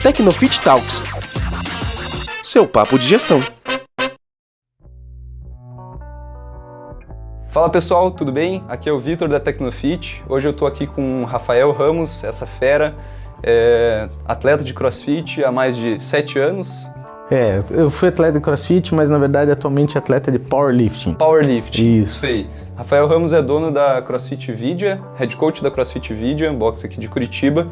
Tecnofit Talks, seu papo de gestão. Fala pessoal, tudo bem? Aqui é o Vitor da Tecnofit. Hoje eu estou aqui com o Rafael Ramos, essa fera, atleta de CrossFit há mais de 7 anos. Eu fui atleta de CrossFit, mas na verdade atualmente atleta de Powerlifting. Powerlifting, isso aí. Rafael Ramos é dono da CrossFit Vidia, head coach da CrossFit Vidia, box aqui de Curitiba.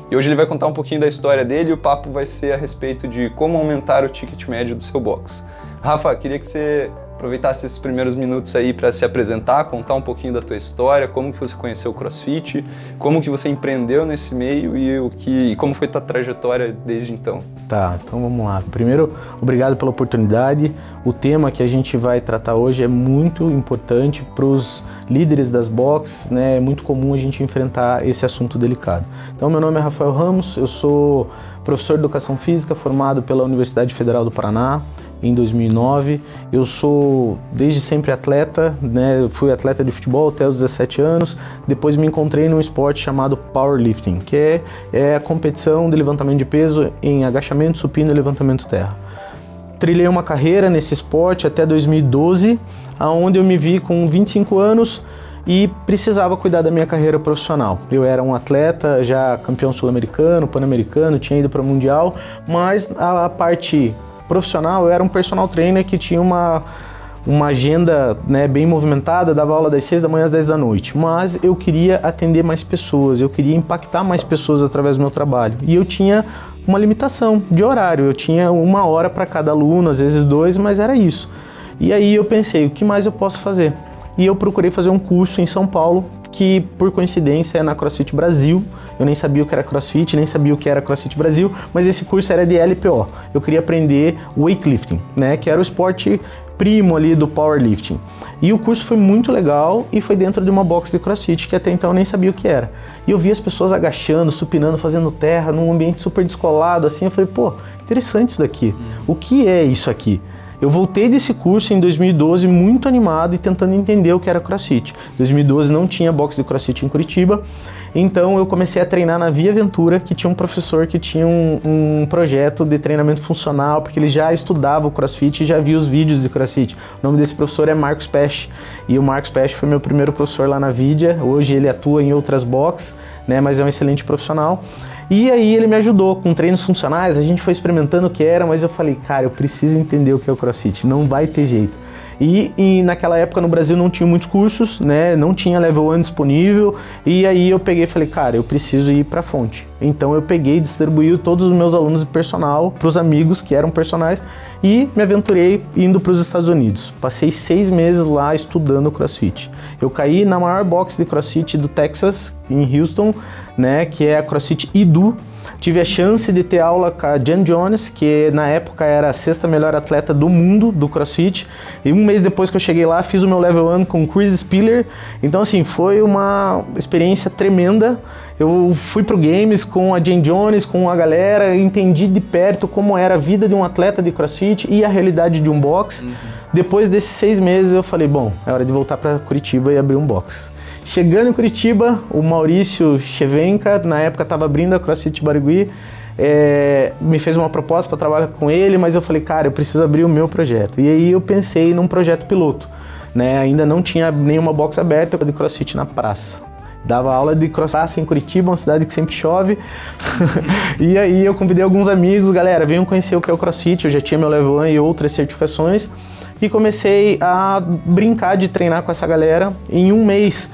E hoje ele vai contar um pouquinho da história dele e o papo vai ser a respeito de como aumentar o ticket médio do seu box. Rafa, queria que você aproveitasse esses primeiros minutos aí para se apresentar, contar um pouquinho da tua história, como que você conheceu o CrossFit, como que você empreendeu nesse meio e como foi tua trajetória desde então. Tá, então vamos lá. Primeiro, obrigado pela oportunidade. O tema que a gente vai tratar hoje é muito importante para os líderes das boxes, né? É muito comum a gente enfrentar esse assunto delicado. Então, meu nome é Rafael Ramos, eu sou professor de Educação Física formado pela Universidade Federal do Paraná, em 2009. Eu sou desde sempre atleta, né? Eu fui atleta de futebol até os 17 anos, depois me encontrei num esporte chamado Powerlifting, que é a competição de levantamento de peso em agachamento, supino e levantamento terra. Trilhei uma carreira nesse esporte até 2012, onde eu me vi com 25 anos e precisava cuidar da minha carreira profissional. Eu era um atleta, já campeão sul-americano, pan-americano, tinha ido para o Mundial, mas a parte profissional, eu era um personal trainer que tinha uma agenda, né, bem movimentada, dava aula das 6 da manhã às 10 da noite, mas eu queria atender mais pessoas, eu queria impactar mais pessoas através do meu trabalho e eu tinha uma limitação de horário, eu tinha 1 hora para cada aluno, às vezes 2, mas era isso. E aí eu pensei, o que mais eu posso fazer? E eu procurei fazer um curso em São Paulo, que por coincidência é na CrossFit Brasil. Eu nem sabia o que era CrossFit, nem sabia o que era CrossFit Brasil, mas esse curso era de LPO. Eu queria aprender weightlifting, né, que era o esporte primo ali do powerlifting. E o curso foi muito legal e foi dentro de uma box de CrossFit, que até então eu nem sabia o que era. E eu vi as pessoas agachando, supinando, fazendo terra, num ambiente super descolado, assim, eu falei, pô, interessante isso daqui. O que é isso aqui? Eu voltei desse curso em 2012 muito animado e tentando entender o que era CrossFit. Em 2012 não tinha box de CrossFit em Curitiba, então eu comecei a treinar na Via Ventura, que tinha um professor que tinha um projeto de treinamento funcional, porque ele já estudava o CrossFit e já via os vídeos de CrossFit. O nome desse professor é Marcos Pesce, e o Marcos Pesce foi meu primeiro professor lá na Vidia. Hoje ele atua em outras boxes, né, mas é um excelente profissional. E aí ele me ajudou com treinos funcionais, a gente foi experimentando o que era, mas eu falei, cara, eu preciso entender o que é o CrossFit, não vai ter jeito. E naquela época no Brasil não tinha muitos cursos, né? Não tinha Level 1 disponível, e aí eu peguei e falei, cara, eu preciso ir pra fonte. Então eu peguei e distribuí todos os meus alunos de personal pros amigos que eram personagens e me aventurei indo para os Estados Unidos. Passei 6 meses lá estudando CrossFit. Eu caí na maior box de CrossFit do Texas, em Houston, né? Que é a CrossFit Edu. Tive a chance de ter aula com a Jen Jones, que na época era a 6ª melhor atleta do mundo do CrossFit. E 1 mês depois que eu cheguei lá, fiz o meu Level 1 com o Chris Spiller. Então assim, foi uma experiência tremenda. Eu fui pro Games com a Jen Jones, com a galera, entendi de perto como era a vida de um atleta de CrossFit e a realidade de um box. Depois desses 6 meses eu falei, bom, é hora de voltar para Curitiba e abrir um box. Chegando em Curitiba, o Maurício Chevenka, na época estava abrindo a CrossFit Barigui, me fez uma proposta para trabalhar com ele, mas eu falei, cara, eu preciso abrir o meu projeto. E aí eu pensei num projeto piloto, né? Ainda não tinha nenhuma box aberta de CrossFit na praça. Dava aula de CrossFit em Curitiba, uma cidade que sempre chove. E aí eu convidei alguns amigos, galera, venham conhecer o que é o CrossFit, eu já tinha meu Level 1 e outras certificações. E comecei a brincar de treinar com essa galera. Em 1 mês,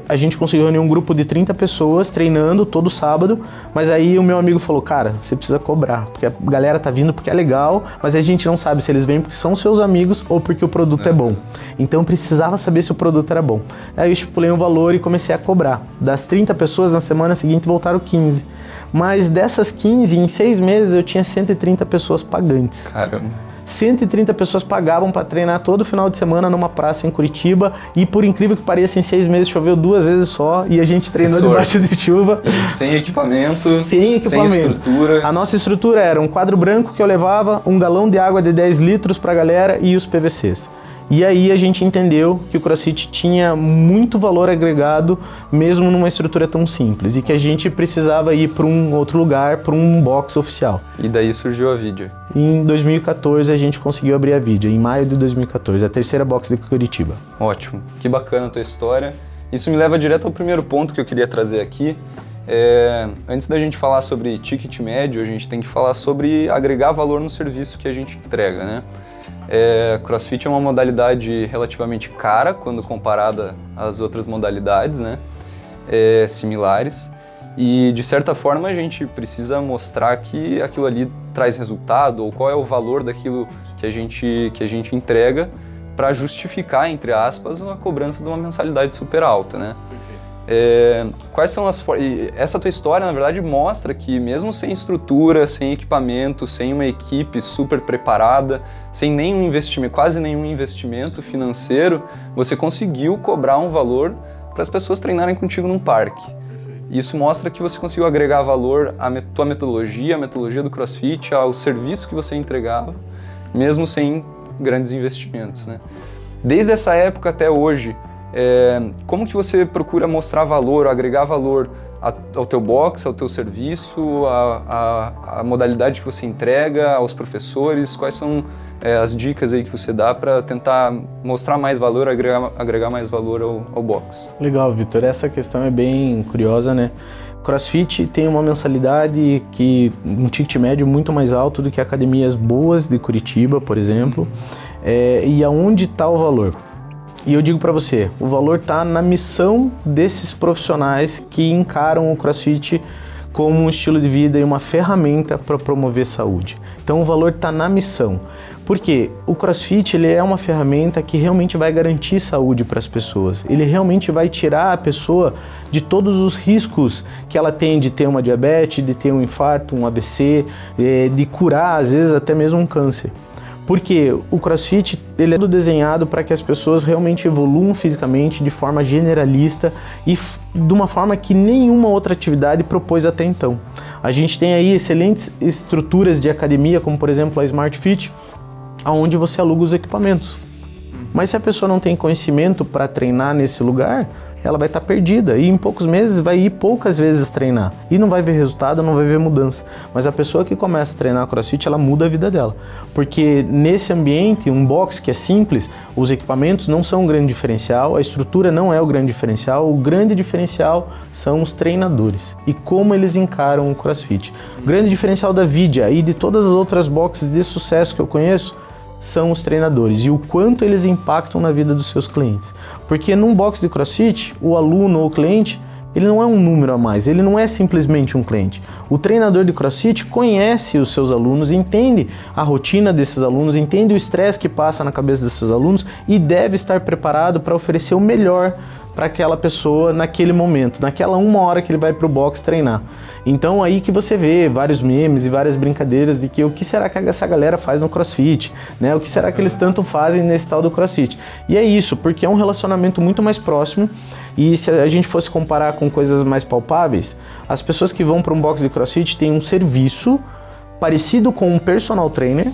a gente conseguiu reunir um grupo de 30 pessoas treinando todo sábado, mas aí o meu amigo falou, cara, você precisa cobrar, porque a galera tá vindo porque é legal, mas a gente não sabe se eles vêm porque são seus amigos ou porque o produto é bom. Então eu precisava saber se o produto era bom. Aí eu estipulei um valor e comecei a cobrar. Das 30 pessoas, na semana seguinte voltaram 15. Mas dessas 15, em 6 meses eu tinha 130 pessoas pagantes. Caramba. 130 pessoas pagavam para treinar todo final de semana numa praça em Curitiba e, por incrível que pareça, em 6 meses choveu 2 vezes só e a gente treinou debaixo de chuva. Sem equipamento, sem estrutura. A nossa estrutura era um quadro branco que eu levava, um galão de água de 10 litros para a galera e os PVCs. E aí a gente entendeu que o CrossFit tinha muito valor agregado, mesmo numa estrutura tão simples, e que a gente precisava ir para um outro lugar, para um box oficial. E daí surgiu a Vidya. Em 2014 a gente conseguiu abrir a Vidya, em maio de 2014, a terceira box de Curitiba. Ótimo, que bacana a tua história. Isso me leva direto ao primeiro ponto que eu queria trazer aqui. Antes da gente falar sobre ticket médio, a gente tem que falar sobre agregar valor no serviço que a gente entrega, né? CrossFit é uma modalidade relativamente cara quando comparada às outras modalidades, né? Similares. E, de certa forma, a gente precisa mostrar que aquilo ali traz resultado, ou qual é o valor daquilo que a gente entrega para justificar, entre aspas, a cobrança de uma mensalidade super alta, né? Quais são essa tua história, na verdade, mostra que mesmo sem estrutura, sem equipamento, sem uma equipe super preparada, sem nenhum investimento, quase nenhum investimento financeiro, você conseguiu cobrar um valor para as pessoas treinarem contigo num parque. Isso mostra que você conseguiu agregar valor à tua metodologia, à metodologia do CrossFit, ao serviço que você entregava, mesmo sem grandes investimentos, né? Desde essa época até hoje, como que você procura mostrar valor, agregar valor ao teu box, ao teu serviço, à modalidade que você entrega, aos professores? Quais são as dicas aí que você dá para tentar mostrar mais valor, agregar mais valor ao box? Legal, Vitor. Essa questão é bem curiosa, né? CrossFit tem uma mensalidade um ticket médio muito mais alto do que academias boas de Curitiba, por exemplo. E aonde está o valor? E eu digo para você, o valor está na missão desses profissionais que encaram o CrossFit como um estilo de vida e uma ferramenta para promover saúde. Então o valor está na missão. Porque o CrossFit ele é uma ferramenta que realmente vai garantir saúde para as pessoas. Ele realmente vai tirar a pessoa de todos os riscos que ela tem de ter uma diabetes, de ter um infarto, um AVC, de curar às vezes até mesmo um câncer. Porque o CrossFit ele é todo desenhado para que as pessoas realmente evoluam fisicamente de forma generalista e de uma forma que nenhuma outra atividade propôs até então. A gente tem aí excelentes estruturas de academia, como por exemplo a Smart Fit, onde você aluga os equipamentos. Mas se a pessoa não tem conhecimento para treinar nesse lugar, ela vai estar perdida e em poucos meses vai ir poucas vezes treinar e não vai ver resultado, não vai ver mudança. Mas a pessoa que começa a treinar CrossFit, ela muda a vida dela. Porque nesse ambiente, um box que é simples, os equipamentos não são um grande diferencial, a estrutura não é o grande diferencial, o grande diferencial são os treinadores e como eles encaram o CrossFit. O grande diferencial da Vidya e de todas as outras boxes de sucesso que eu conheço são os treinadores e o quanto eles impactam na vida dos seus clientes. Porque num box de CrossFit, o aluno ou o cliente, ele não é um número a mais, ele não é simplesmente um cliente. O treinador de CrossFit conhece os seus alunos, entende a rotina desses alunos, entende o estresse que passa na cabeça desses alunos e deve estar preparado para oferecer o melhor para aquela pessoa naquele momento, naquela 1 hora que ele vai para o box treinar. Então aí que você vê vários memes e várias brincadeiras de que o que será que essa galera faz no CrossFit, né? O que será que eles tanto fazem nesse tal do CrossFit? E é isso, porque é um relacionamento muito mais próximo e se a gente fosse comparar com coisas mais palpáveis, as pessoas que vão para um box de CrossFit têm um serviço parecido com um personal trainer,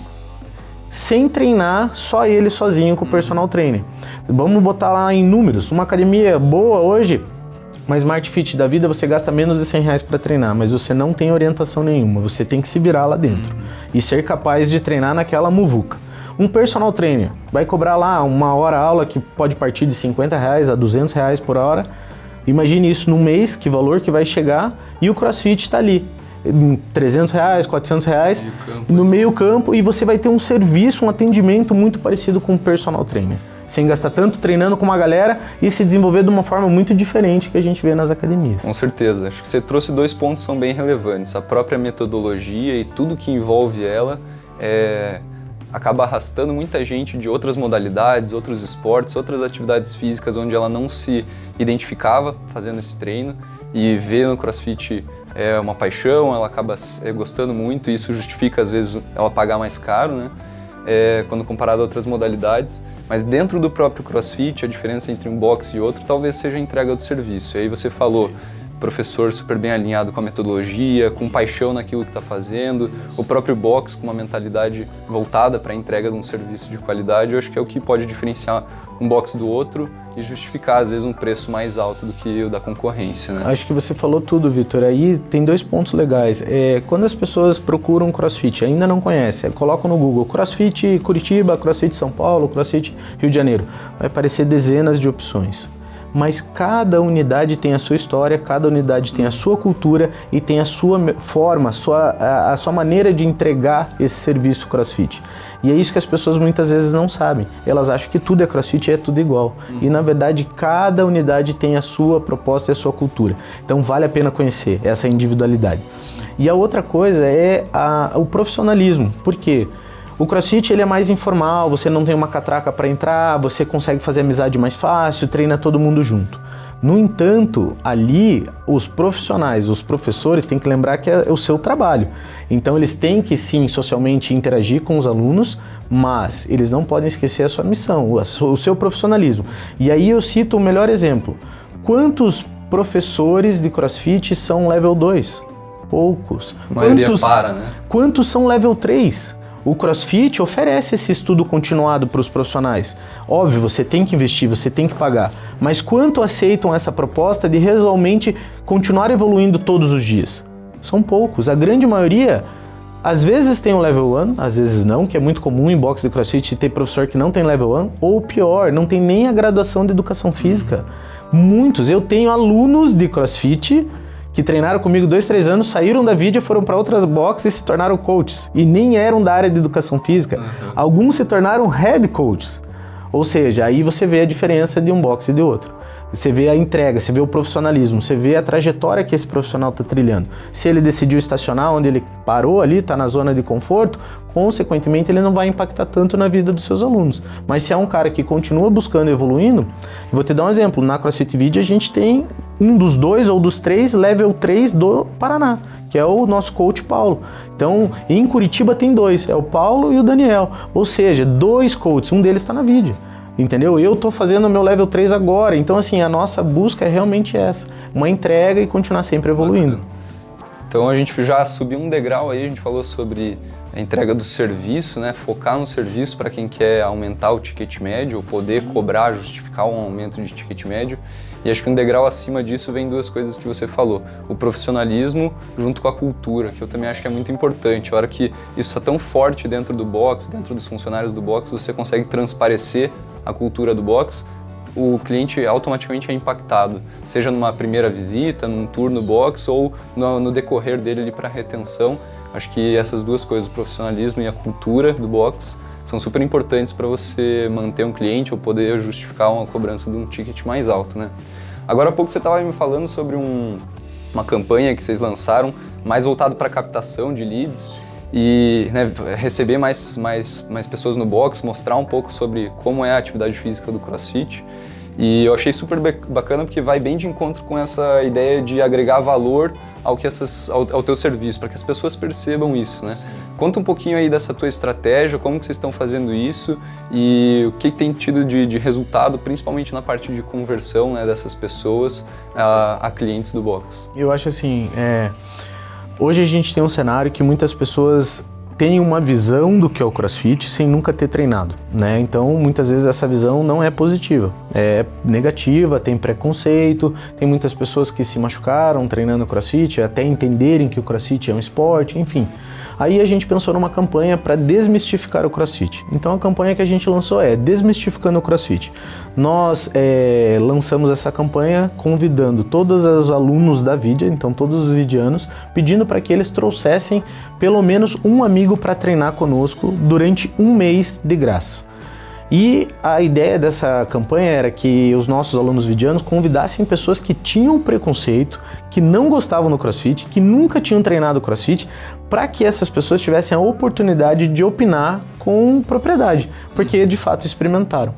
sem treinar só ele sozinho com o personal trainer. Vamos botar lá em números, uma academia boa hoje, uma Smart Fit da vida, você gasta menos de R$100 para treinar, mas você não tem orientação nenhuma, você tem que se virar lá dentro e ser capaz de treinar naquela muvuca. Um personal trainer vai cobrar lá 1 hora aula que pode partir de R$50 a R$200 por hora. Imagine isso no mês, que valor que vai chegar, e o CrossFit está ali. R$300, R$400 no meio campo e você vai ter um serviço, um atendimento muito parecido com o personal trainer, sem gastar tanto treinando com uma galera e se desenvolver de uma forma muito diferente que a gente vê nas academias. Com certeza, acho que você trouxe 2 pontos que são bem relevantes, a própria metodologia e tudo que envolve ela acaba arrastando muita gente de outras modalidades, outros esportes, outras atividades físicas onde ela não se identificava fazendo esse treino e vê no CrossFit uma paixão, ela acaba gostando muito e isso justifica às vezes ela pagar mais caro, né? Quando comparado a outras modalidades, mas dentro do próprio CrossFit a diferença entre um box e outro talvez seja a entrega do serviço. E aí você falou professor super bem alinhado com a metodologia, com paixão naquilo que está fazendo, o próprio box com uma mentalidade voltada para a entrega de um serviço de qualidade, eu acho que é o que pode diferenciar um box do outro e justificar, às vezes, um preço mais alto do que o da concorrência, né? Acho que você falou tudo, Vitor. Aí tem 2 pontos legais. Quando as pessoas procuram CrossFit, ainda não conhecem, colocam no Google CrossFit Curitiba, CrossFit São Paulo, CrossFit Rio de Janeiro. Vai aparecer dezenas de opções. Mas cada unidade tem a sua história, cada unidade tem a sua cultura e tem a sua forma, a sua maneira de entregar esse serviço CrossFit. E é isso que as pessoas muitas vezes não sabem. Elas acham que tudo é CrossFit e é tudo igual. E na verdade cada unidade tem a sua proposta e a sua cultura. Então vale a pena conhecer essa individualidade. E a outra coisa é o profissionalismo. Por quê? O CrossFit ele é mais informal, você não tem uma catraca para entrar, você consegue fazer amizade mais fácil, treina todo mundo junto. No entanto, ali os profissionais, os professores têm que lembrar que é o seu trabalho. Então eles têm que sim, socialmente interagir com os alunos, mas eles não podem esquecer a sua missão, o seu profissionalismo. E aí eu cito o melhor exemplo. Quantos professores de CrossFit são level 2? Poucos. A maioria para, né? Quantos são level 3? O CrossFit oferece esse estudo continuado para os profissionais. Óbvio, você tem que investir, você tem que pagar. Mas quanto aceitam essa proposta de realmente continuar evoluindo todos os dias? São poucos. A grande maioria, às vezes tem o level 1, às vezes não, que é muito comum em box de CrossFit ter professor que não tem level 1, ou pior, não tem nem a graduação de educação física. Muitos. Eu tenho alunos de CrossFit que treinaram comigo 2, 3 anos, saíram da Vidia, foram para outras boxes e se tornaram coaches. E nem eram da área de educação física. Alguns se tornaram head coaches. Ou seja, aí você vê a diferença de um box e de outro. Você vê a entrega, você vê o profissionalismo, você vê a trajetória que esse profissional está trilhando. Se ele decidiu estacionar onde ele parou ali, está na zona de conforto, consequentemente ele não vai impactar tanto na vida dos seus alunos. Mas se é um cara que continua buscando e evoluindo, eu vou te dar um exemplo, na CrossFit Vidia a gente tem um dos 2 ou dos 3 level 3 do Paraná, que é o nosso coach Paulo. Então, em Curitiba tem 2, é o Paulo e o Daniel. Ou seja, 2 coaches, um deles está na Vidia. Entendeu? Eu tô fazendo o meu level 3 agora, então assim, a nossa busca é realmente essa, uma entrega e continuar sempre evoluindo. Então a gente já subiu um degrau aí, a gente falou sobre a entrega do serviço, né? Focar no serviço para quem quer aumentar o ticket médio, ou poder cobrar, justificar um aumento de ticket médio. E acho que um degrau acima disso vem 2 coisas que você falou. O profissionalismo junto com a cultura, que eu também acho que é muito importante. A hora que isso está tão forte dentro do box, dentro dos funcionários do box, você consegue transparecer a cultura do box, o cliente automaticamente é impactado, seja numa primeira visita, num tour no box ou no decorrer dele ali para retenção. Acho que essas 2 coisas, o profissionalismo e a cultura do box, são super importantes para você manter um cliente ou poder justificar uma cobrança de um ticket mais alto, né? Agora há pouco você estava me falando sobre uma campanha que vocês lançaram mais voltado para captação de leads e, né, receber mais pessoas no box, mostrar um pouco sobre como é a atividade física do CrossFit. E eu achei super bacana porque vai bem de encontro com essa ideia de agregar valor ao teu serviço, para que as pessoas percebam isso, né? Sim. Conta um pouquinho aí dessa tua estratégia, como que vocês estão fazendo isso e o que tem tido de resultado, principalmente na parte de conversão, né, dessas pessoas a clientes do box. Eu acho assim, hoje a gente tem um cenário que muitas pessoas têm uma visão do que é o CrossFit sem nunca ter treinado, né? Então, muitas vezes essa visão não é positiva, é negativa, tem preconceito, tem muitas pessoas que se machucaram treinando CrossFit, até entenderem que o CrossFit é um esporte, enfim. Aí a gente pensou numa campanha para desmistificar o CrossFit. Então a campanha que a gente lançou é Desmistificando o CrossFit. Nós lançamos essa campanha convidando todos os alunos da Vidia, então todos os vidianos, pedindo para que eles trouxessem pelo menos um amigo para treinar conosco durante 1 mês de graça. E a ideia dessa campanha era que os nossos alunos vidianos convidassem pessoas que tinham preconceito, que não gostavam do CrossFit, que nunca tinham treinado CrossFit, para que essas pessoas tivessem a oportunidade de opinar com propriedade, porque de fato experimentaram.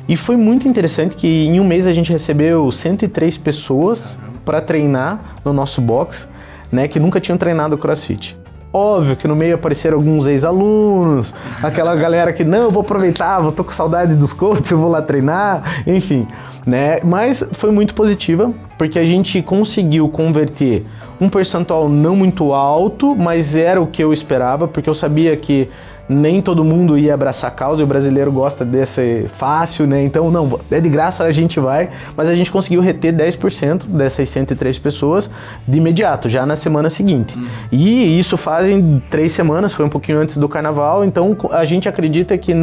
E foi muito interessante que em 1 mês a gente recebeu 103 pessoas para treinar no nosso box, né, que nunca tinham treinado CrossFit. Óbvio que no meio apareceram alguns ex-alunos, aquela galera que não, eu vou aproveitar, tô com saudade dos coaches, eu vou lá treinar, enfim, né? Mas foi muito positiva porque a gente conseguiu converter um percentual não muito alto, mas era o que eu esperava, porque eu sabia que nem todo mundo ia abraçar a causa e o brasileiro gosta desse fácil, né? Então, não, é de graça, a gente vai, mas a gente conseguiu reter 10% dessas 103 pessoas de imediato, já na semana seguinte. E isso fazem 3 semanas, foi um pouquinho antes do carnaval, então a gente acredita que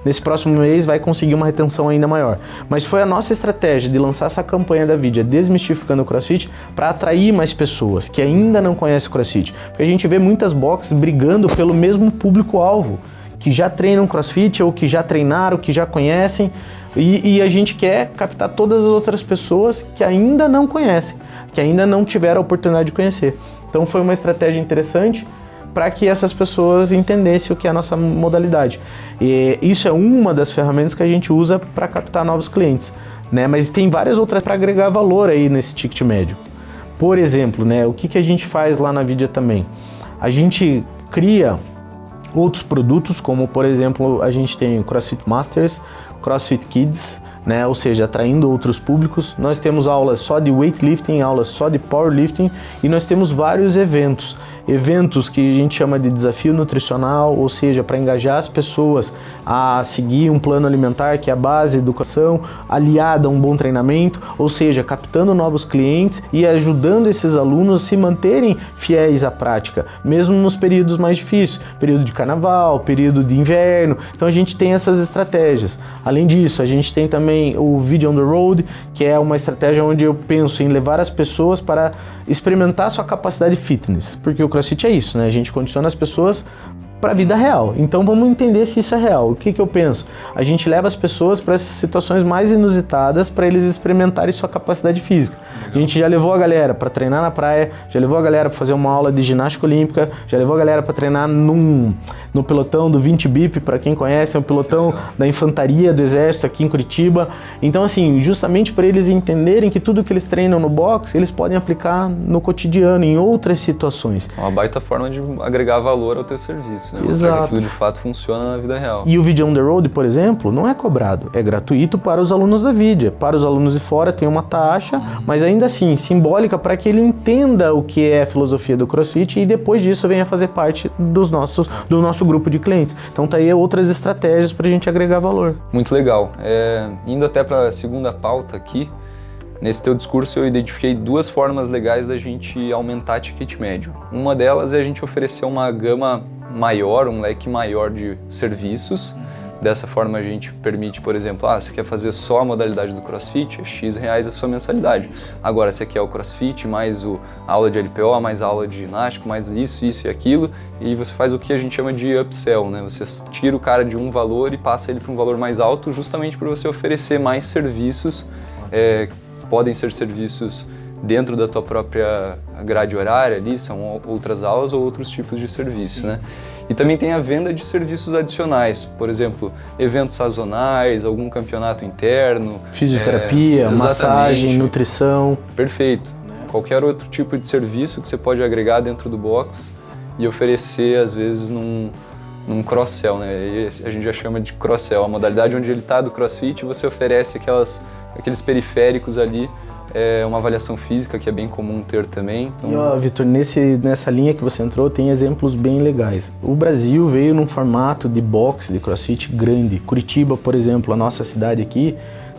nesse próximo mês vai conseguir uma retenção ainda maior. Mas foi a nossa estratégia de lançar essa campanha da Vidia, Desmistificando o CrossFit, para atrair mais pessoas que ainda não conhecem o CrossFit. Porque a gente vê muitas boxes brigando pelo mesmo público-alvo, que já treinam CrossFit ou que já treinaram, que já conhecem, e a gente quer captar todas as outras pessoas que ainda não conhecem, que ainda não tiveram a oportunidade de conhecer. Então foi uma estratégia interessante para que essas pessoas entendessem o que é a nossa modalidade. E isso é uma das ferramentas que a gente usa para captar novos clientes, né? Mas tem várias outras para agregar valor aí nesse ticket médio. Por exemplo, né, o que a gente faz lá na Vidia também? A gente cria outros produtos, como por exemplo, a gente tem o CrossFit Masters, CrossFit Kids, né? Ou seja, atraindo outros públicos. Nós temos aulas só de weightlifting, aulas só de powerlifting e nós temos vários eventos que a gente chama de desafio nutricional, ou seja, para engajar as pessoas a seguir um plano alimentar que é a base da educação, aliada a um bom treinamento, ou seja, captando novos clientes e ajudando esses alunos a se manterem fiéis à prática, mesmo nos períodos mais difíceis, período de carnaval, período de inverno. Então a gente tem essas estratégias. Além disso, a gente tem também o Video on the Road, que é uma estratégia onde eu penso em levar as pessoas para experimentar sua capacidade fitness, porque o CrossFit é isso, né? A gente condiciona as pessoas para a vida real. Então vamos entender se isso é real. O que eu penso? A gente leva as pessoas para essas situações mais inusitadas para eles experimentarem sua capacidade física. Legal. A gente já levou a galera para treinar na praia, já levou a galera para fazer uma aula de ginástica olímpica, já levou a galera para treinar no pelotão do 20 BIP, para quem conhece, é um pelotão da infantaria do exército aqui em Curitiba. Então assim, justamente para eles entenderem que tudo que eles treinam no box, eles podem aplicar no cotidiano, em outras situações. Uma baita forma de agregar valor ao teu serviço, né? Mostrar que aquilo de fato funciona na vida real. E o Video on the Road, por exemplo, não é cobrado, é gratuito para os alunos da Vidia. Para os alunos de fora tem uma taxa, mas ainda assim, simbólica para que ele entenda o que é a filosofia do CrossFit e depois disso venha fazer parte do nosso grupo de clientes. Então tá aí outras estratégias para a gente agregar valor. Muito legal. Indo até para a segunda pauta aqui, nesse teu discurso eu identifiquei 2 formas legais da gente aumentar ticket médio. Uma delas é a gente oferecer uma gama maior, um leque maior de serviços. Dessa forma a gente permite, por exemplo, você quer fazer só a modalidade do CrossFit, é X reais a sua mensalidade. Agora você quer o CrossFit, mais a aula de LPO, mais a aula de ginástica, mais isso e aquilo, e você faz o que a gente chama de upsell, né? Você tira o cara de um valor e passa ele para um valor mais alto, justamente para você oferecer mais serviços. Podem ser serviços dentro da tua própria grade horária ali, são outras aulas ou outros tipos de serviço, né? E também tem a venda de serviços adicionais, por exemplo, eventos sazonais, algum campeonato interno. Fisioterapia, massagem, nutrição. Perfeito. Qualquer outro tipo de serviço que você pode agregar dentro do box e oferecer, às vezes, num cross-sell, né? E a gente já chama de cross-sell, a modalidade onde ele está do CrossFit, você oferece aqueles periféricos ali, uma avaliação física que é bem comum ter também. Então... E Vitor, nessa linha que você entrou, tem exemplos bem legais. O Brasil veio num formato de boxe, de CrossFit grande. Curitiba, por exemplo, a nossa cidade aqui,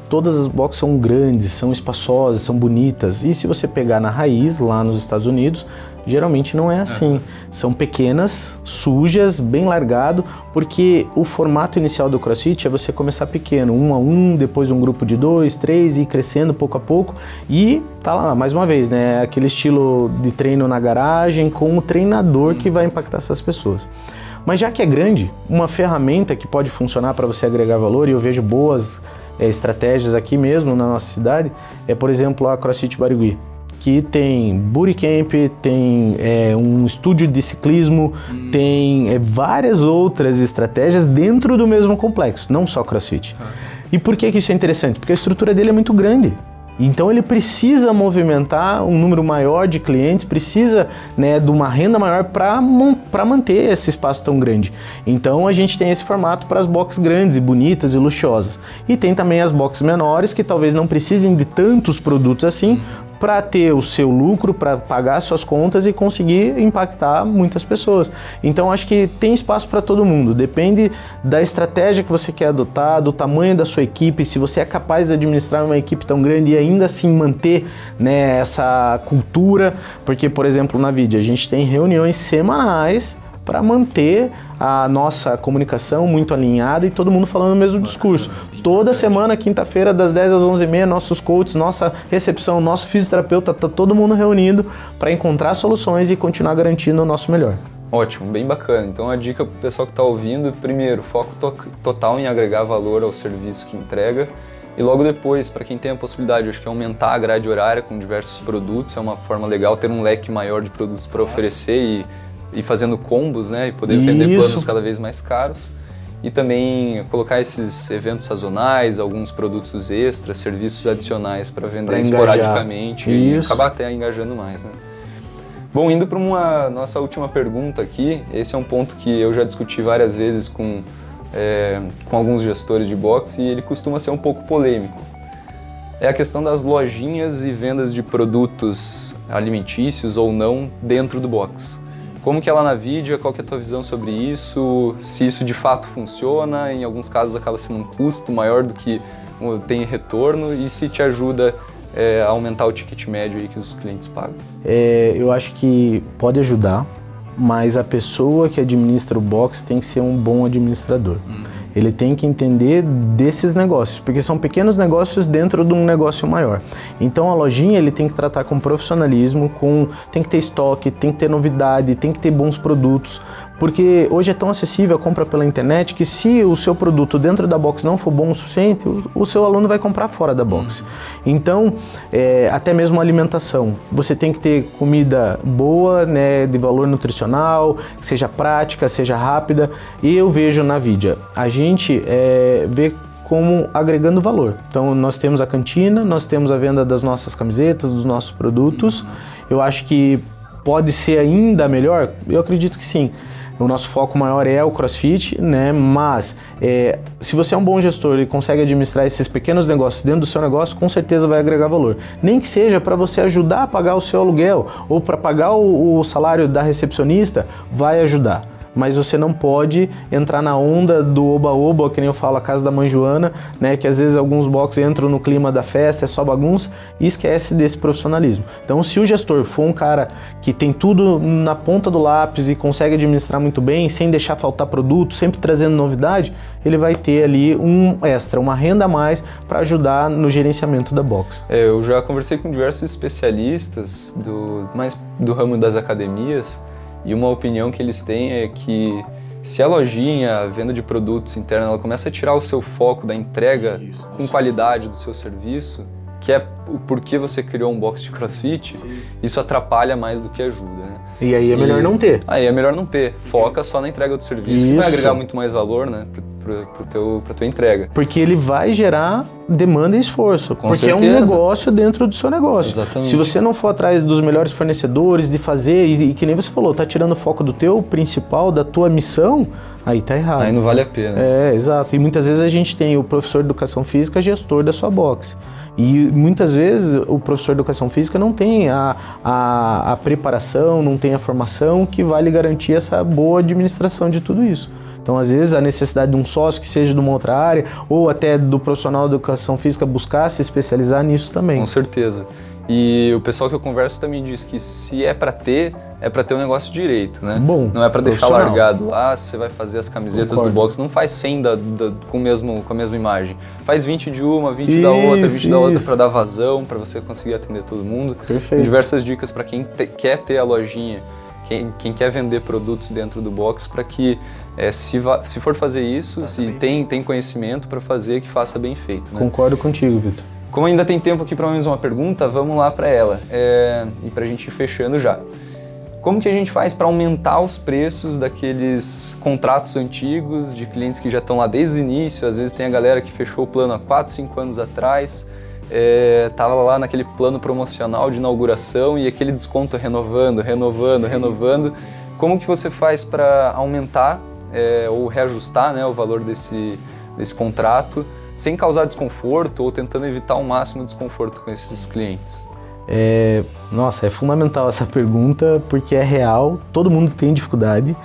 todas as boxes são grandes, são espaçosas, são bonitas. E se você pegar na raiz, lá nos Estados Unidos, geralmente não é assim. São pequenas, sujas, bem largado, porque o formato inicial do CrossFit é você começar pequeno, 1 a 1, depois um grupo de 2, 3 e ir crescendo pouco a pouco. E tá lá, mais uma vez, né, aquele estilo de treino na garagem com o treinador que vai impactar essas pessoas. Mas já que é grande, uma ferramenta que pode funcionar para você agregar valor, e eu vejo boas estratégias aqui mesmo na nossa cidade, é, por exemplo, a CrossFit Barigui, que tem bootcamp, tem um estúdio de ciclismo, tem várias outras estratégias dentro do mesmo complexo, não só CrossFit. E por que isso é interessante? Porque a estrutura dele é muito grande. Então ele precisa movimentar um número maior de clientes, precisa, né, de uma renda maior para manter esse espaço tão grande. Então a gente tem esse formato para as boxes grandes e bonitas e luxuosas. E tem também as boxes menores que talvez não precisem de tantos produtos assim, para ter o seu lucro, para pagar suas contas e conseguir impactar muitas pessoas. Então acho que tem espaço para todo mundo, depende da estratégia que você quer adotar, do tamanho da sua equipe, se você é capaz de administrar uma equipe tão grande e ainda assim manter, né, essa cultura, porque, por exemplo, na Vide a gente tem reuniões semanais para manter a nossa comunicação muito alinhada e todo mundo falando o mesmo discurso. Toda semana, quinta-feira, das 10 às 11h30, nossos coaches, nossa recepção, nosso fisioterapeuta, tá todo mundo reunindo para encontrar soluções e continuar garantindo o nosso melhor. Ótimo, bem bacana. Então a dica para o pessoal que está ouvindo, primeiro, foco total em agregar valor ao serviço que entrega. E logo depois, para quem tem a possibilidade, acho que é aumentar a grade horária com diversos produtos, é uma forma legal, ter um leque maior de produtos para oferecer e fazendo combos, né, e poder vender planos cada vez mais caros. E também colocar esses eventos sazonais, alguns produtos extras, serviços adicionais para vender esporadicamente e acabar até engajando mais, né? Bom, indo para uma nossa última pergunta aqui, esse é um ponto que eu já discuti várias vezes com alguns gestores de boxe e ele costuma ser um pouco polêmico. É a questão das lojinhas e vendas de produtos alimentícios ou não dentro do boxe. Como que é lá na Vidia, qual que é a tua visão sobre isso, se isso de fato funciona, em alguns casos acaba sendo um custo maior do que tem retorno e se te ajuda a aumentar o ticket médio aí que os clientes pagam? Eu acho que pode ajudar, mas a pessoa que administra o box tem que ser um bom administrador. Ele tem que entender desses negócios, porque são pequenos negócios dentro de um negócio maior. Então a lojinha ele tem que tratar com profissionalismo, tem que ter estoque, tem que ter novidade, tem que ter bons produtos, porque hoje é tão acessível a compra pela internet que se o seu produto dentro da box não for bom o suficiente, o seu aluno vai comprar fora da box. Então, até mesmo a alimentação, você tem que ter comida boa, né, de valor nutricional, que seja prática, seja rápida, e eu vejo na Vidia, a gente vê como agregando valor. Então nós temos a cantina, nós temos a venda das nossas camisetas, dos nossos produtos. Eu acho que pode ser ainda melhor? Eu acredito que sim. O nosso foco maior é o CrossFit, né? Mas se você é um bom gestor e consegue administrar esses pequenos negócios dentro do seu negócio, com certeza vai agregar valor. Nem que seja para você ajudar a pagar o seu aluguel ou para pagar o salário da recepcionista, vai ajudar. Mas você não pode entrar na onda do oba-oba, que nem eu falo, a casa da mãe Joana, né? Que às vezes alguns boxes entram no clima da festa, é só bagunça e esquece desse profissionalismo. Então, se o gestor for um cara que tem tudo na ponta do lápis e consegue administrar muito bem, sem deixar faltar produto, sempre trazendo novidade, ele vai ter ali um extra, uma renda a mais para ajudar no gerenciamento da box. Eu já conversei com diversos especialistas do ramo das academias. E uma opinião que eles têm é que se a lojinha, a venda de produtos interna, ela começa a tirar o seu foco da entrega com qualidade do seu serviço, que é o porquê você criou um box de CrossFit, isso atrapalha mais do que ajuda, né? E aí é melhor não ter. Aí é melhor não ter. Foca só na entrega do serviço, que vai agregar muito mais valor, né, pra tua entrega. Porque ele vai gerar demanda e esforço. Com porque certeza. É um negócio dentro do seu negócio. Exatamente. Se você não for atrás dos melhores fornecedores, de fazer, e que nem você falou, tá tirando o foco do teu principal, da tua missão, aí tá errado. Aí não vale a pena. Exato. E muitas vezes a gente tem o professor de educação física gestor da sua box. E muitas vezes o professor de educação física não tem a preparação, não tem a formação que vai lhe garantir essa boa administração de tudo isso. Então, às vezes, a necessidade de um sócio que seja de uma outra área ou até do profissional de educação física buscar se especializar nisso também. Com certeza. E o pessoal que eu converso também diz que se é para ter um negócio direito, né? Bom, não é para deixar largado lá, você vai fazer as camisetas do box, não faz 100 com a mesma imagem. Faz 20 de uma, 20 da outra, 20 da outra para dar vazão, para você conseguir atender todo mundo. Perfeito. Diversas dicas para quem quer ter a lojinha, quem quer vender produtos dentro do box, para que se for fazer isso, se tem conhecimento para fazer, que faça bem feito, né? Concordo contigo, Vitor. Como ainda tem tempo aqui para mais uma pergunta, vamos lá para ela. E para a gente ir fechando já. Como que a gente faz para aumentar os preços daqueles contratos antigos, de clientes que já estão lá desde o início? Às vezes tem a galera que fechou o plano há 4, 5 anos atrás, estava lá naquele plano promocional de inauguração e aquele desconto renovando. Como que você faz para aumentar ou reajustar, né, o valor desse contrato sem causar desconforto ou tentando evitar ao máximo desconforto com esses clientes? Nossa, é fundamental essa pergunta, porque é real, todo mundo tem dificuldade,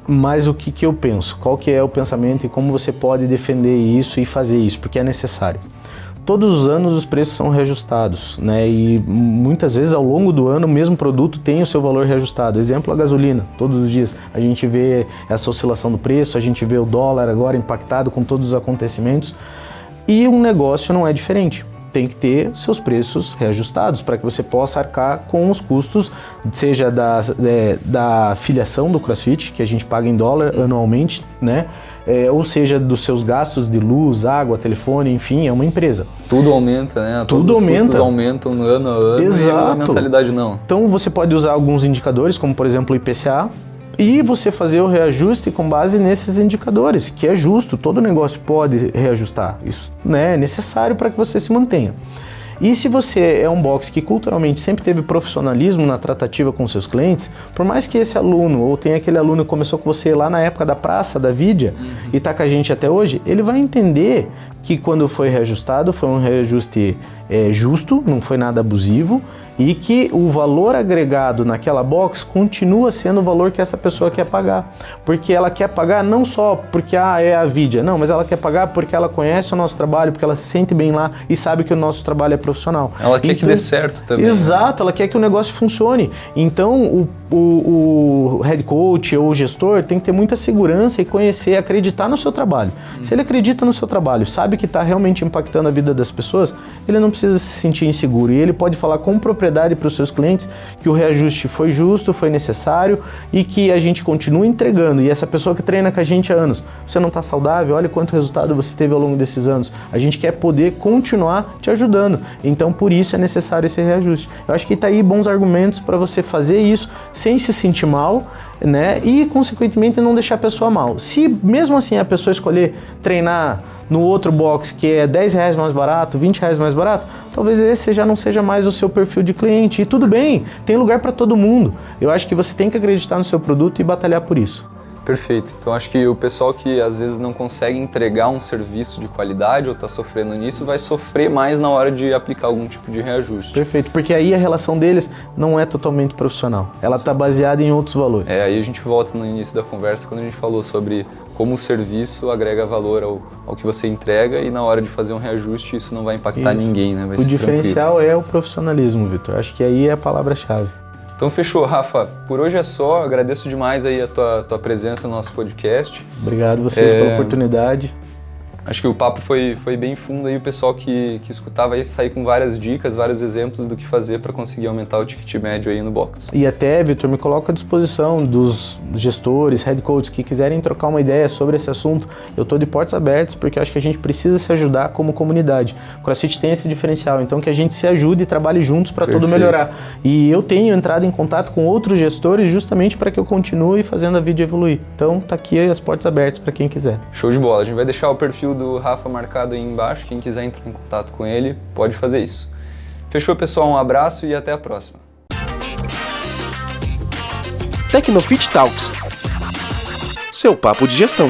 mas o que eu penso? Qual que é o pensamento e como você pode defender isso e fazer isso, porque é necessário. Todos os anos os preços são reajustados, né? E muitas vezes ao longo do ano o mesmo produto tem o seu valor reajustado. Exemplo, a gasolina, todos os dias a gente vê essa oscilação do preço, a gente vê o dólar agora impactado com todos os acontecimentos, e um negócio não é diferente. Tem que ter seus preços reajustados para que você possa arcar com os custos, seja da filiação do CrossFit, que a gente paga em dólar anualmente, né? Ou seja, dos seus gastos de luz, água, telefone, enfim, é uma empresa. Tudo aumenta, né? Tudo Todos aumenta. Os custos aumentam no ano a ano. Exato. E a mensalidade não. Então você pode usar alguns indicadores, como por exemplo o IPCA, e você fazer o reajuste com base nesses indicadores, que é justo, todo negócio pode reajustar. Isso, né, é necessário para que você se mantenha. E se você é um box que culturalmente sempre teve profissionalismo na tratativa com seus clientes, por mais que esse aluno, ou tenha aquele aluno que começou com você lá na época da praça, da Vidia, e está com a gente até hoje, ele vai entender que quando foi reajustado, foi um reajuste justo, não foi nada abusivo, e que o valor agregado naquela box continua sendo o valor que essa pessoa quer pagar. Porque ela quer pagar não só porque é a Vidia, não, mas ela quer pagar porque ela conhece o nosso trabalho, porque ela se sente bem lá e sabe que o nosso trabalho é profissional. Ela quer que dê certo também. Exato, ela quer que o negócio funcione. Então o head coach ou o gestor tem que ter muita segurança e conhecer, acreditar no seu trabalho. Se ele acredita no seu trabalho, sabe que está realmente impactando a vida das pessoas, ele não precisa se sentir inseguro e ele pode falar com propriedade para os seus clientes que o reajuste foi justo, foi necessário e que a gente continua entregando. E essa pessoa que treina com a gente há anos, você não está saudável, olha quanto resultado você teve ao longo desses anos. A gente quer poder continuar te ajudando. Então, por isso é necessário esse reajuste. Eu acho que está aí bons argumentos para você fazer isso sem se sentir mal, né? E, consequentemente, não deixar a pessoa mal. Se mesmo assim a pessoa escolher treinar no outro box que é R$10 mais barato, R$20 mais barato, talvez esse já não seja mais o seu perfil de cliente. E tudo bem, tem lugar para todo mundo. Eu acho que você tem que acreditar no seu produto e batalhar por isso. Perfeito. Então acho que o pessoal que às vezes não consegue entregar um serviço de qualidade ou está sofrendo nisso vai sofrer mais na hora de aplicar algum tipo de reajuste. Perfeito, porque aí a relação deles não é totalmente profissional. Ela está baseada em outros valores. Aí a gente volta no início da conversa quando a gente falou sobre como o serviço agrega valor ao que você entrega e na hora de fazer um reajuste isso não vai impactar ninguém, né? Vai ser diferencial é o profissionalismo, Vitor. Acho que aí é a palavra-chave. Então fechou, Rafa. Por hoje é só. Agradeço demais aí a tua presença no nosso podcast. Obrigado vocês pela oportunidade. Acho que o papo foi bem fundo aí, o pessoal que escutava aí sair com várias dicas, vários exemplos do que fazer para conseguir aumentar o ticket médio aí no box. E até, Vitor, me coloco à disposição dos gestores, head coaches que quiserem trocar uma ideia sobre esse assunto. Eu estou de portas abertas porque eu acho que a gente precisa se ajudar como comunidade. O CrossFit tem esse diferencial, então que a gente se ajude e trabalhe juntos para tudo melhorar. E eu tenho entrado em contato com outros gestores justamente para que eu continue fazendo a Vidia evoluir. Então tá aqui as portas abertas para quem quiser. Show de bola. A gente vai deixar o perfil do Rafa marcado aí embaixo. Quem quiser entrar em contato com ele, pode fazer isso. Fechou, pessoal? Um abraço e até a próxima. Tecnofit Talks. Seu papo de gestão.